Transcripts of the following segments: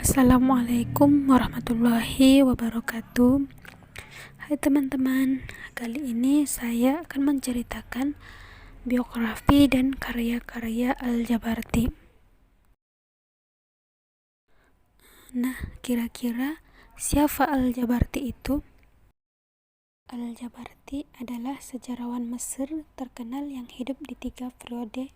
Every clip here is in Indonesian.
Assalamualaikum warahmatullahi wabarakatuh. Hai teman-teman, kali ini saya akan menceritakan biografi dan karya-karya Al-Jabarti. Nah, kira-kira siapa Al-Jabarti itu? Al-Jabarti adalah sejarawan Mesir terkenal yang hidup di 3 periode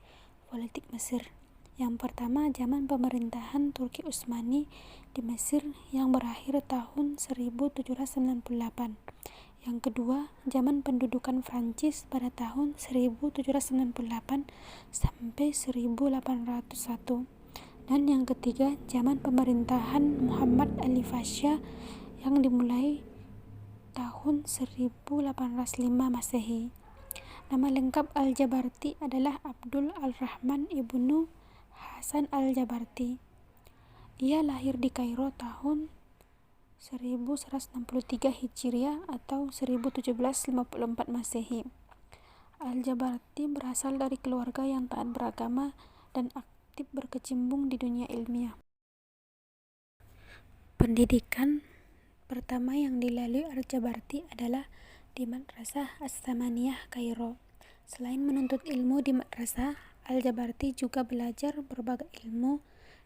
politik Mesir. Yang pertama, zaman pemerintahan Turki Utsmani di Mesir yang berakhir tahun 1798. Yang kedua, zaman pendudukan Prancis pada tahun 1798 sampai 1801. Dan yang ketiga, zaman pemerintahan Muhammad Ali Pasha yang dimulai tahun 1805 Masehi. Nama lengkap Al-Jabarti adalah Abdul Al-Rahman Ibnu Hasan Al-Jabarti. Ia lahir di Kairo tahun 1163 Hijriah atau 1754 Masehi. Al-Jabarti berasal dari keluarga yang taat beragama dan aktif berkecimpung di dunia ilmiah. Pendidikan pertama yang dilalui Al-Jabarti adalah di Madrasah As-Samaniyah Kairo. Selain menuntut ilmu di madrasah, Al-Jabarti juga belajar berbagai ilmu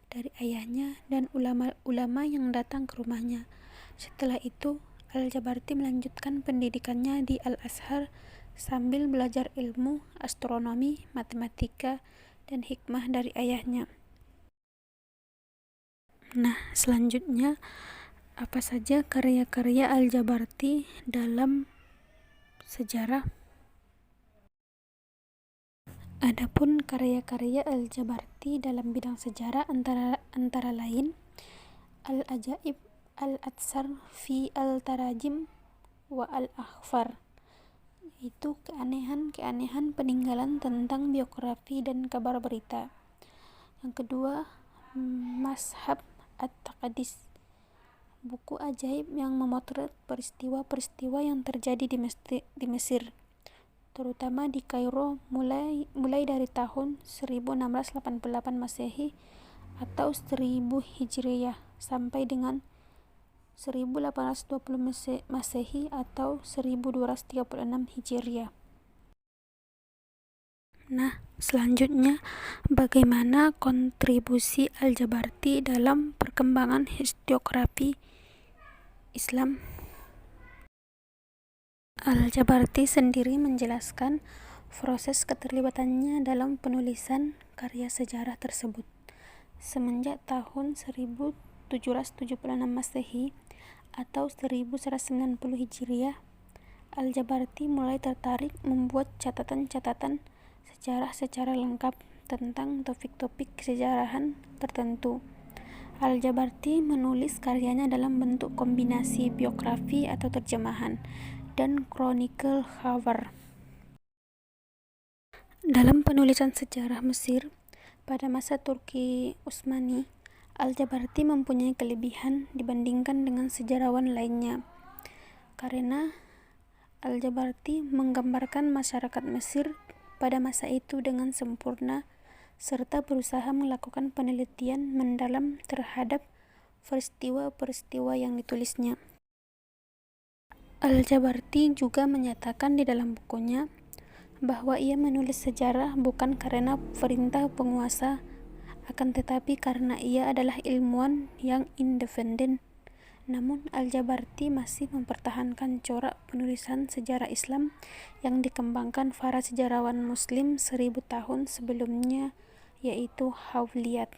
dari ayahnya dan ulama-ulama yang datang ke rumahnya. Setelah itu, Al-Jabarti melanjutkan pendidikannya di Al-Azhar sambil belajar ilmu astronomi, matematika, dan hikmah dari ayahnya. Nah, selanjutnya apa saja karya-karya Al-Jabarti dalam sejarah? Adapun karya-karya Al-Jabarti dalam bidang sejarah antara lain Al-Ajaib Al-Atsar fi Al-Tarajim wa Al-Akhfar, itu keanehan-keanehan peninggalan tentang biografi dan kabar berita. Yang kedua, Mashab At-Taqadis, buku ajaib yang memotret peristiwa-peristiwa yang terjadi di Mesir, terutama di Kairo mulai dari tahun 1688 Masehi atau 1000 Hijriah sampai dengan 1820 Masehi atau 1236 Hijriah. Nah, selanjutnya bagaimana kontribusi Al-Jabarti dalam perkembangan historiografi Islam? Al-Jabarti sendiri menjelaskan proses keterlibatannya dalam penulisan karya sejarah tersebut. Semenjak tahun 1776 Masehi atau 1190 Hijriah, Al-Jabarti mulai tertarik membuat catatan-catatan sejarah secara lengkap tentang topik-topik kesejarahan tertentu. Al-Jabarti menulis karyanya dalam bentuk kombinasi biografi atau terjemahan dan chronicle khabar. Dalam penulisan sejarah Mesir pada masa Turki Utsmani, Al-Jabarti mempunyai kelebihan dibandingkan dengan sejarawan lainnya, karena Al-Jabarti menggambarkan masyarakat Mesir pada masa itu dengan sempurna serta berusaha melakukan penelitian mendalam terhadap peristiwa-peristiwa yang ditulisnya. Al-Jabarti juga menyatakan di dalam bukunya bahwa ia menulis sejarah bukan karena perintah penguasa, akan tetapi karena ia adalah ilmuwan yang independen. Namun Al-Jabarti masih mempertahankan corak penulisan sejarah Islam yang dikembangkan para sejarawan Muslim 1000 tahun sebelumnya, yaitu Hawliyat.